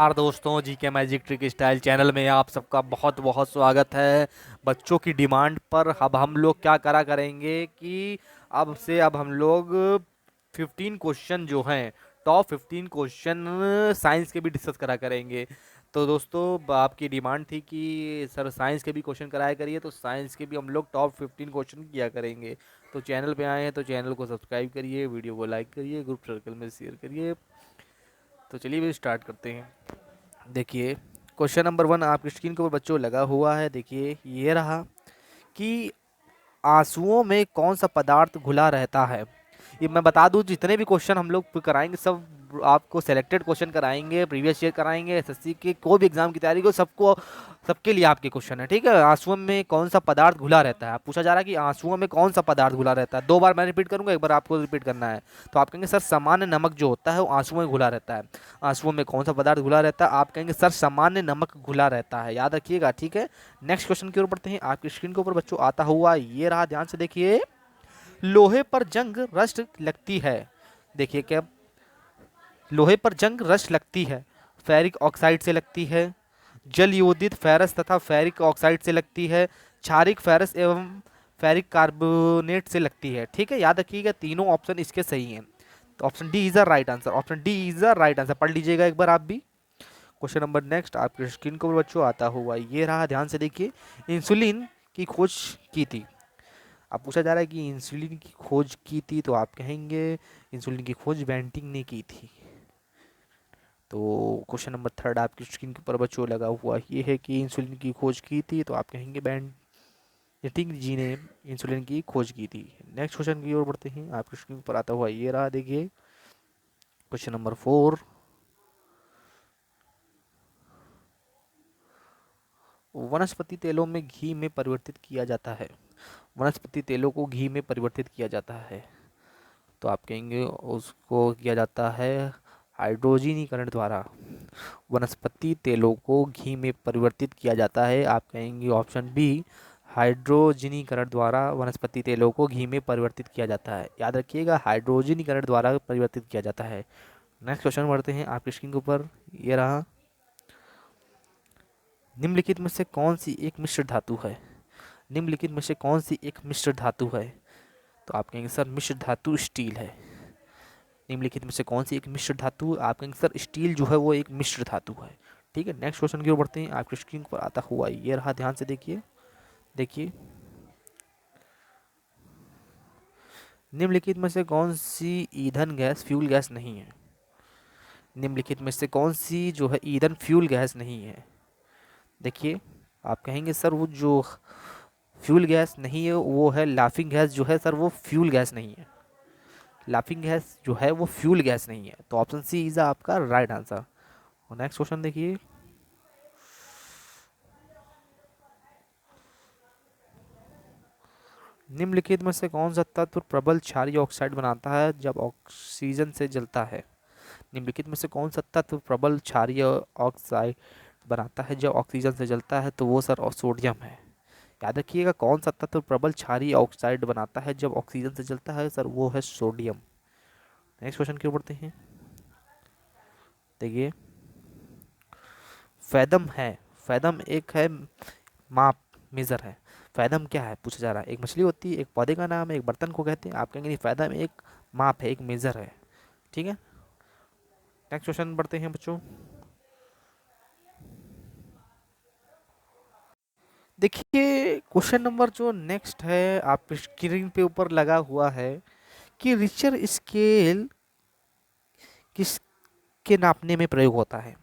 यार दोस्तों, जी के मैजिक ट्रिक स्टाइल चैनल में आप सबका बहुत बहुत स्वागत है। बच्चों की डिमांड पर अब हम लोग क्या करा करेंगे कि अब हम लोग 15 क्वेश्चन जो हैं, टॉप 15 क्वेश्चन साइंस के भी डिस्कस करा करेंगे। तो दोस्तों, आपकी डिमांड थी कि सर साइंस के भी क्वेश्चन कराया करिए, तो साइंस के भी हम लोग टॉप 15 क्वेश्चन किया करेंगे। तो चैनल पे आए हैं तो चैनल को सब्सक्राइब करिए, वीडियो को लाइक करिए, ग्रुप सर्कल में शेयर करिए। तो चलिए भी स्टार्ट करते हैं। देखिए, क्वेश्चन नंबर 1 आपकी स्क्रीन के ऊपर बच्चों लगा हुआ है। देखिए ये रहा कि आंसुओं में कौन सा पदार्थ घुला रहता है। ये मैं बता दूं, जितने भी क्वेश्चन हम लोग कराएंगे सब आपको सेलेक्टेड क्वेश्चन कराएंगे, प्रीवियस ईयर कराएंगे, एसएससी के कोई भी एग्जाम की तैयारी को सबको सबके लिए आपके क्वेश्चन है। ठीक है, आंसुओं में कौन सा पदार्थ घुला रहता है, आप पूछा जा रहा है कि आंसुओं में कौन सा पदार्थ घुला रहता है। 2 बार मैं रिपीट करूंगा, एक बार आपको रिपीट करना है। तो आप कहेंगे सर सामान्य नमक जो होता है वो आंसुओं में घुला रहता है। आंसुओं में कौन सा पदार्थ घुला रहता है, आप कहेंगे सर सामान्य नमक घुला रहता है। याद रखिएगा, ठीक है। नेक्स्ट क्वेश्चन की ओर बढ़ते हैं। आपकी स्क्रीन के ऊपर बच्चों आता हुआ ये रहा, ध्यान से देखिए। लोहे पर जंग रस्ट लगती है। देखिए क्या, लोहे पर जंग रस्ट लगती है। फेरिक ऑक्साइड से लगती है, जल योदित फेरस तथा फेरिक ऑक्साइड से लगती है, क्षारिक फेरस एवं फेरिक कार्बोनेट से लगती है। ठीक है, याद रखिएगा तीनों ऑप्शन इसके सही हैं। तो option D is the right answer, option D is the right answer. पढ़ लीजिएगा एक बार आप भी। क्वेश्चन नंबर नेक्स्ट आपके स्क्रीन को बच्चों आता हुआ ये रहा, ध्यान से देखिए। इंसुलिन की खोज की थी। अब पूछा जा रहा है कि इंसुलिन की खोज की थी, तो आप कहेंगे इंसुलिन की खोज बेंटिंग ने की थी। तो क्वेश्चन नंबर थर्ड आपकी स्क्रीन के ऊपर बच्चों लगा हुआ ये है कि इंसुलिन की खोज की थी, तो आप कहेंगे बेंटिंग जी ने इंसुलिन की खोज की थी। नेक्स्ट क्वेश्चन की ओर बढ़ते हैं। आपकी स्क्रीन पर आता हुआ ये रहा, देखिए क्वेश्चन नंबर 4। वनस्पति तेलों में घी में परिवर्तित किया जाता है। वनस्पति तेलों को घी में परिवर्तित किया जाता है, तो आप कहेंगे उसको किया जाता है हाइड्रोजनीकरण द्वारा। वनस्पति तेलों को घी में परिवर्तित किया जाता है, आप कहेंगे ऑप्शन बी हाइड्रोजनीकरण द्वारा वनस्पति तेलों को घी में परिवर्तित किया जाता है। याद रखिएगा, हाइड्रोजनीकरण द्वारा परिवर्तित किया जाता है। नेक्स्ट क्वेश्चन बढ़ते हैं। आपकी स्क्रीन के ऊपर ये रहा, निम्नलिखित में से कौन सी एक मिश्र धातु है। निम्नलिखित में से कौन सी एक मिश्र धातु है, तो आप कहेंगे सर मिश्र धातु स्टील है। निम्नलिखित में से कौन सी एक मिश्र धातु, आप कहेंगे सर स्टील जो है वो एक मिश्र धातु है। ठीक है, नेक्स्ट क्वेश्चन की ओर बढ़ते हैं। आपकी स्क्रीन पर आता हुआ ये रहा, ध्यान से देखिए। देखिए, निम्नलिखित में से कौन सी ईंधन गैस फ्यूल गैस नहीं है। निम्नलिखित में से कौन सी जो है ईंधन फ्यूल गैस नहीं है। देखिए, आप कहेंगे सर वो जो फ्यूल गैस नहीं है वो है लाफिंग गैस, जो है सर वो फ्यूल गैस नहीं है। लाफिंग गैस जो है वो फ्यूल गैस नहीं है, तो ऑप्शन सी इज आपका राइट आंसर। और नेक्स्ट क्वेश्चन देखिए। निम्नलिखित में से कौन सा तत्व प्रबल क्षारीय ऑक्साइड बनाता है जब ऑक्सीजन से जलता है। निम्नलिखित में से कौन सा तत्व प्रबल क्षारीय ऑक्साइड बनाता है जब ऑक्सीजन से जलता है, तो वो सर सोडियम है। याद रखिएगा, कौन सा तत्व प्रबल क्षारीय ऑक्साइड बनाता है जब ऑक्सीजन से जलता है, सर वो है सोडियम। नेक्स्ट क्वेश्चन की ओर बढ़ते हैं। देखिए, फैदम है, फैदम एक है माप, मेजर है। फैदम क्या है पूछा जा रहा है। एक मछली होती है, एक पौधे का नाम है, एक बर्तन को कहते हैं। आप कहेंगे नहीं, फैदम एक माप है, एक मेजर है। ठीक है, नेक्स्ट क्वेश्चन बढ़ते हैं बच्चों। देखिए, क्वेश्चन नंबर जो नेक्स्ट है आप स्क्रीन पे ऊपर लगा हुआ है कि रिचर स्केल किसके नापने में प्रयोग होता है।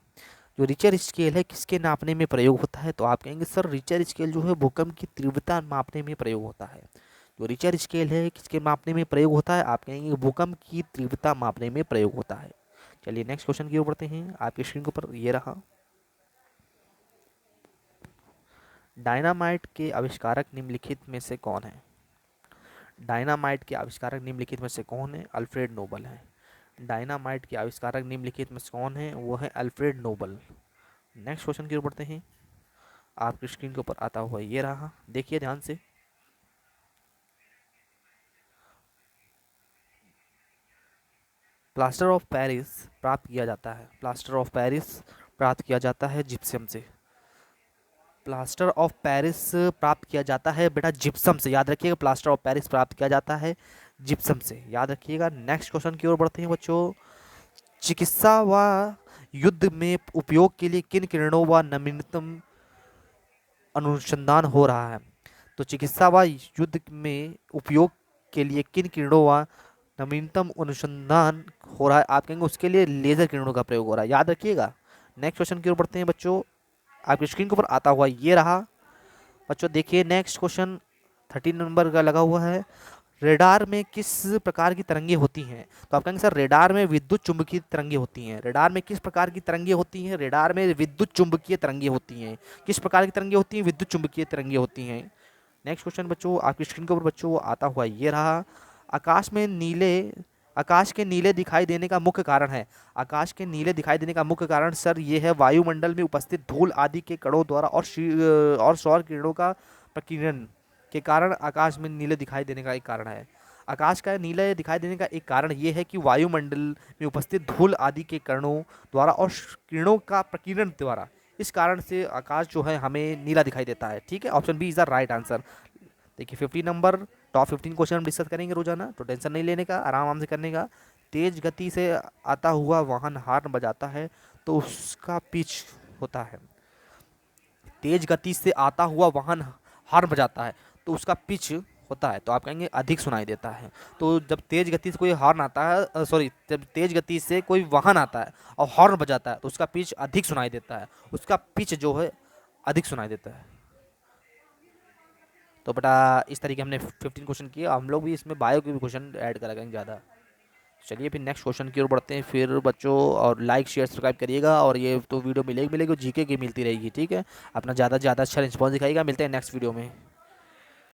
जो रिचर स्केल है किसके नापने में प्रयोग होता है, तो आप कहेंगे सर रिचर स्केल जो है भूकंप की तीव्रता मापने में प्रयोग होता है। जो रिचर स्केल है किसके मापने में प्रयोग होता है, आप कहेंगे भूकंप की तीव्रता मापने में प्रयोग होता है। चलिए नेक्स्ट क्वेश्चन की ओर बढ़ते हैं। आपकी स्क्रीन के ऊपर ये रहा, डायनामाइट के आविष्कारक निम्नलिखित में से कौन है। डायनामाइट के आविष्कारक निम्नलिखित में से कौन है, अल्फ्रेड नोबल है। डायनामाइट के आविष्कारक निम्नलिखित में से कौन है, वो है अल्फ्रेड नोबल। नेक्स्ट क्वेश्चन की ओर बढ़ते हैं। आपकी स्क्रीन के ऊपर आता हुआ ये रहा, देखिए ध्यान से। प्लास्टर ऑफ पेरिस प्राप्त किया जाता है। प्लास्टर ऑफ पेरिस प्राप्त किया जाता है जिप्सम से। प्लास्टर ऑफ पेरिस प्राप्त किया जाता है बेटा जिप्सम से, याद रखिएगा, प्लास्टर ऑफ पेरिस प्राप्त किया जाता है जिप्सम से, याद रखिएगा। नेक्स्ट क्वेश्चन की ओर बढ़ते हैं बच्चों। चिकित्सा व युद्ध में उपयोग के लिए किन किरणों व नवीनतम अनुसंधान हो रहा है? तो चिकित्सा व युद्ध में उपयोग के लिए किन किरणों व नवीनतम अनुसंधान हो रहा है? आप कहेंगे उसके लिए लेजर किरणों का प्रयोग हो रहा है, याद रखिएगा। नेक्स्ट क्वेश्चन की ओर बढ़ते हैं बच्चों। आपकी स्क्रीन के ऊपर आता हुआ ये रहा बच्चों, देखिए नेक्स्ट क्वेश्चन 13 नंबर का लगा हुआ है। रेडार में किस प्रकार की तरंगे होती हैं? तो आप कहेंगे सर रेडार में विद्युत चुंबकीय तरंगे होती हैं। रेडार में किस प्रकार की तरंगे होती हैं? रेडार में विद्युत चुंबकीय तरंगे होती हैं। किस प्रकार की तरंगे होती हैं? विद्युत चुंबकीय तरंगे होती हैं। नेक्स्ट क्वेश्चन बच्चों आपकी स्क्रीन के ऊपर बच्चों आता हुआ ये रहा। आकाश के नीले दिखाई देने का मुख्य कारण है। आकाश के नीले दिखाई देने का मुख्य कारण सर ये है वायुमंडल में उपस्थित धूल आदि के कणों द्वारा और सौर किरणों का प्रकीर्णन के कारण आकाश में नीले दिखाई देने का एक कारण है। आकाश का नीले दिखाई देने का एक कारण ये है कि वायुमंडल में उपस्थित धूल आदि के कणों द्वारा और किरणों का प्रकीर्णन द्वारा, इस कारण से आकाश जो है हमें नीला दिखाई देता है। ठीक है, option B is the right answer. देखिए 15 नंबर टॉप 15 क्वेश्चन हम डिस्कस करेंगे रोजाना, तो टेंशन नहीं लेने का, आराम से करने का। तेज गति से आता हुआ वाहन हॉर्न बजाता है तो उसका पिच होता है। तेज गति से आता हुआ वाहन हॉर्न बजाता है तो उसका पिच होता है, तो आप कहेंगे अधिक सुनाई देता है। तो जब तेज गति से कोई हॉर्न आता है, सॉरी, जब तेज गति से कोई वाहन आता है और हॉर्न बजाता है तो उसका पिच अधिक सुनाई देता है, उसका पिच जो है अधिक सुनाई देता है। तो बेटा इस तरीके हमने 15 क्वेश्चन किए, हम लोग भी इसमें बायो के भी क्वेश्चन ऐड करा करेंगे ज़्यादा। चलिए फिर नेक्स्ट क्वेश्चन की ओर बढ़ते हैं फिर बच्चों, और लाइक शेयर सब्सक्राइब करिएगा, और ये तो वीडियो मिलेगी और जीके की मिलती रहेगी। ठीक है, अपना ज़्यादा से ज़्यादा अच्छा रिस्पॉन्स दिखाइएगा। मिलते हैं नेक्स्ट वीडियो में।